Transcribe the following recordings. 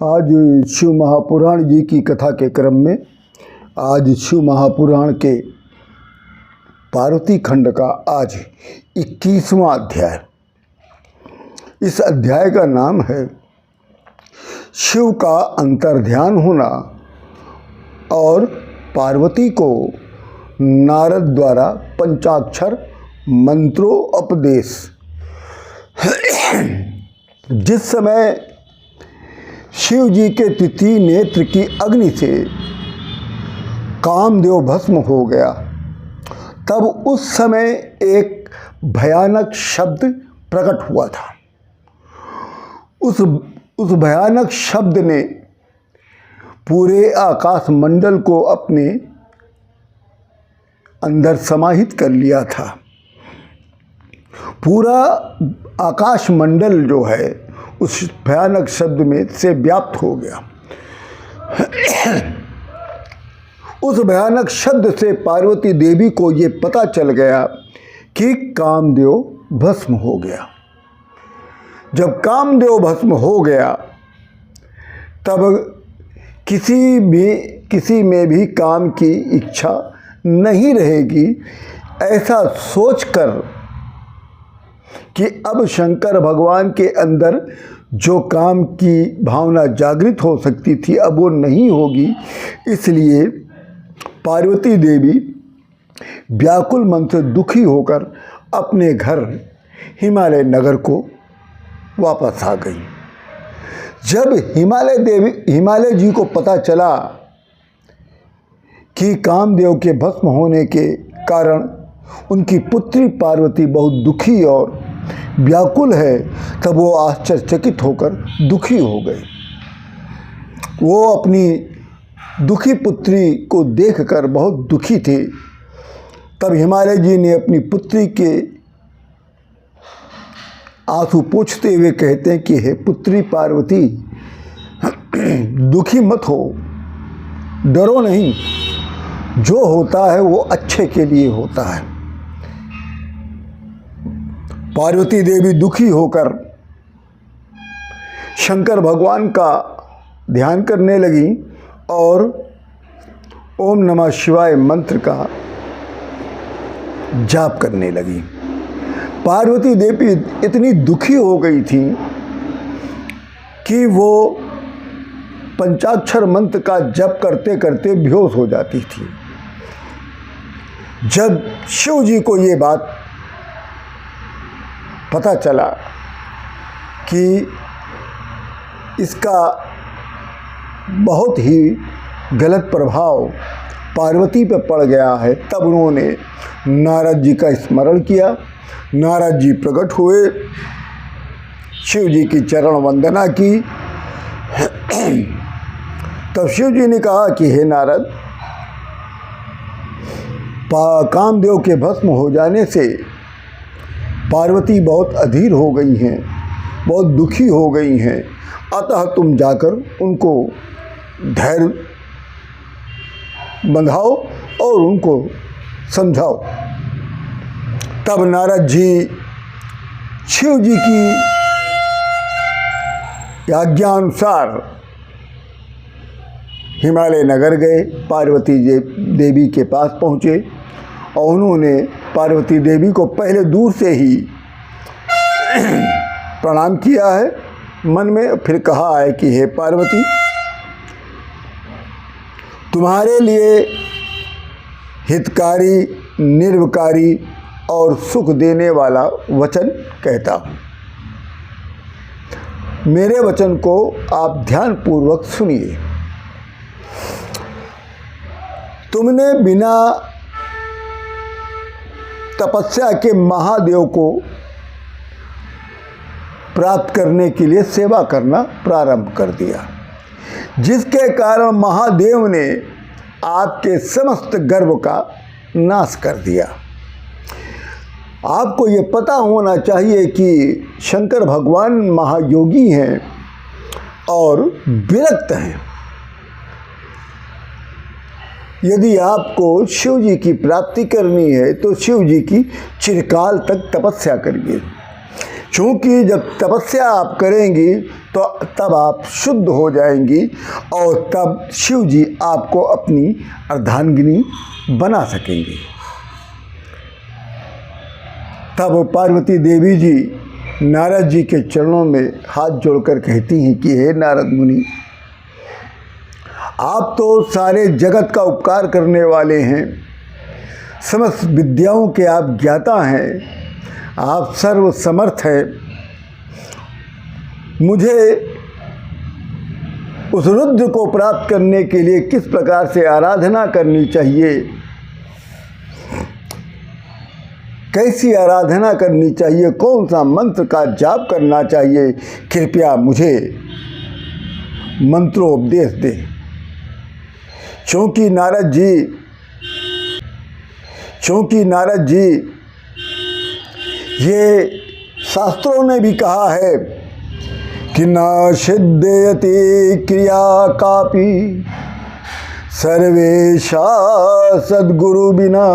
आज शिव महापुराण जी की कथा के क्रम में आज शिव महापुराण के पार्वती खंड का आज 21वां अध्याय। इस अध्याय का नाम है शिव का अंतर्ध्यान होना और पार्वती को नारद द्वारा पंचाक्षर मंत्रोपदेश। जिस समय शिव जी के तृतीय नेत्र की अग्नि से कामदेव भस्म हो गया, तब उस समय एक भयानक शब्द प्रकट हुआ था। उस भयानक शब्द ने पूरे आकाश मंडल को अपने अंदर समाहित कर लिया था। पूरा आकाश मंडल जो है उस भयानक शब्द में से व्याप्त हो गया। उस भयानक शब्द से पार्वती देवी को ये पता चल गया कि कामदेव भस्म हो गया। जब कामदेव भस्म हो गया तब किसी में भी काम की इच्छा नहीं रहेगी, ऐसा सोचकर कि अब शंकर भगवान के अंदर जो काम की भावना जागृत हो सकती थी अब वो नहीं होगी। इसलिए पार्वती देवी व्याकुल मन से दुखी होकर अपने घर हिमालय नगर को वापस आ गई। जब हिमालय जी को पता चला कि कामदेव के भस्म होने के कारण उनकी पुत्री पार्वती बहुत दुखी और व्याकुल है, तब वो आश्चर्यचकित होकर दुखी हो गए। वो अपनी दुखी पुत्री को देखकर बहुत दुखी थे। तब हिमालय जी ने अपनी पुत्री के आंसू पोंछते हुए कहते हैं कि हे पुत्री पार्वती, दुखी मत हो, डरो नहीं, जो होता है वो अच्छे के लिए होता है। पार्वती देवी दुखी होकर शंकर भगवान का ध्यान करने लगी और ओम नमः शिवाय मंत्र का जाप करने लगी। पार्वती देवी इतनी दुखी हो गई थी कि वो पंचाक्षर मंत्र का जप करते करते बेहोश हो जाती थी। जब शिव जी को ये बात पता चला कि इसका बहुत ही गलत प्रभाव पार्वती पर पड़ गया है, तब उन्होंने नारद जी का स्मरण किया। नारद जी प्रकट हुए, शिव जी की चरण वंदना की। तब शिव जी ने कहा कि हे नारद, कामदेव के भस्म हो जाने से पार्वती बहुत अधीर हो गई हैं, बहुत दुखी हो गई हैं, अतः तुम जाकर उनको धैर्य बंधाओ और उनको समझाओ। तब नारद जी शिव जी की आज्ञानुसार हिमालय नगर गए, पार्वती देवी के पास पहुँचे और उन्होंने पार्वती देवी को पहले दूर से ही प्रणाम किया है मन में, फिर कहा है कि हे पार्वती, तुम्हारे लिए हितकारी, निर्विकारी और सुख देने वाला वचन कहता हूँ। मेरे वचन को आप ध्यानपूर्वक सुनिए। तुमने बिना तपस्या के महादेव को प्राप्त करने के लिए सेवा करना प्रारंभ कर दिया, जिसके कारण महादेव ने आपके समस्त गर्व का नाश कर दिया। आपको ये पता होना चाहिए कि शंकर भगवान महायोगी हैं और विरक्त हैं। यदि आपको शिव जी की प्राप्ति करनी है तो शिव जी की चिरकाल तक तपस्या करिए, क्योंकि जब तपस्या आप करेंगी तो तो तब आप शुद्ध हो जाएंगी और तब शिव जी आपको अपनी अर्धांगिनी बना सकेंगे। तब पार्वती देवी जी नारद जी के चरणों में हाथ जोड़कर कहती हैं कि हे नारद मुनि, आप तो सारे जगत का उपकार करने वाले हैं, समस्त विद्याओं के आप ज्ञाता हैं, आप सर्व समर्थ हैं। मुझे उस रुद्र को प्राप्त करने के लिए किस प्रकार से आराधना करनी चाहिए, कैसी आराधना करनी चाहिए, कौन सा मंत्र का जाप करना चाहिए, कृपया मुझे मंत्रोपदेश दें। क्योंकि नारद जी ये शास्त्रों ने भी कहा है कि न सिद्धयति क्रिया कापि सर्वेशा सद्गुरु बिना।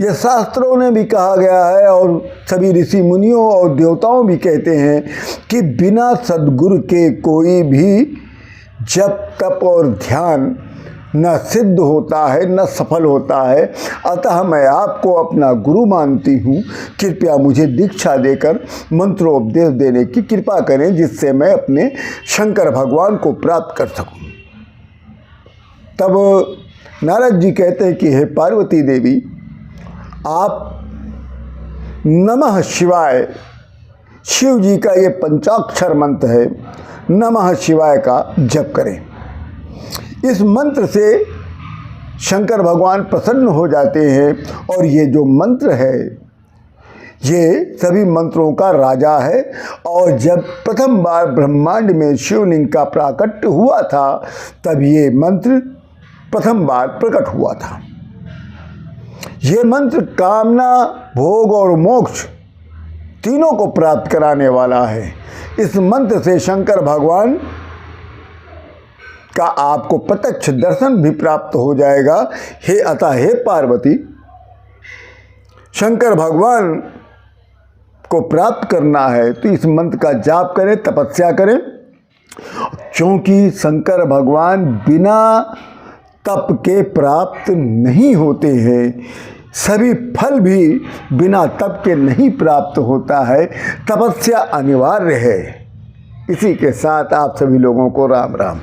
यह शास्त्रों ने भी कहा गया है और सभी ऋषि मुनियों और देवताओं भी कहते हैं कि बिना सद्गुरु के कोई भी जप तप और ध्यान न सिद्ध होता है न सफल होता है। अतः मैं आपको अपना गुरु मानती हूँ, कृपया मुझे दीक्षा देकर मंत्रोपदेश देने की कृपा करें, जिससे मैं अपने शंकर भगवान को प्राप्त कर सकूँ। तब नारद जी कहते हैं कि हे पार्वती देवी, आप नमः शिवाय, शिव जी का ये पंचाक्षर मंत्र है, नमः शिवाय का जप करें। इस मंत्र से शंकर भगवान प्रसन्न हो जाते हैं और ये जो मंत्र है ये सभी मंत्रों का राजा है। और जब प्रथम बार ब्रह्मांड में शिवलिंग का प्राकट्य हुआ था तब ये मंत्र प्रथम बार प्रकट हुआ था। ये मंत्र कामना, भोग और मोक्ष तीनों को प्राप्त कराने वाला है। इस मंत्र से शंकर भगवान का आपको प्रत्यक्ष दर्शन भी प्राप्त हो जाएगा। हे पार्वती, शंकर भगवान को प्राप्त करना है तो इस मंत्र का जाप करें, तपस्या करें, क्योंकि शंकर भगवान बिना तप के प्राप्त नहीं होते हैं। सभी फल भी बिना तप के नहीं प्राप्त होता है, तपस्या अनिवार्य है। इसी के साथ आप सभी लोगों को राम राम।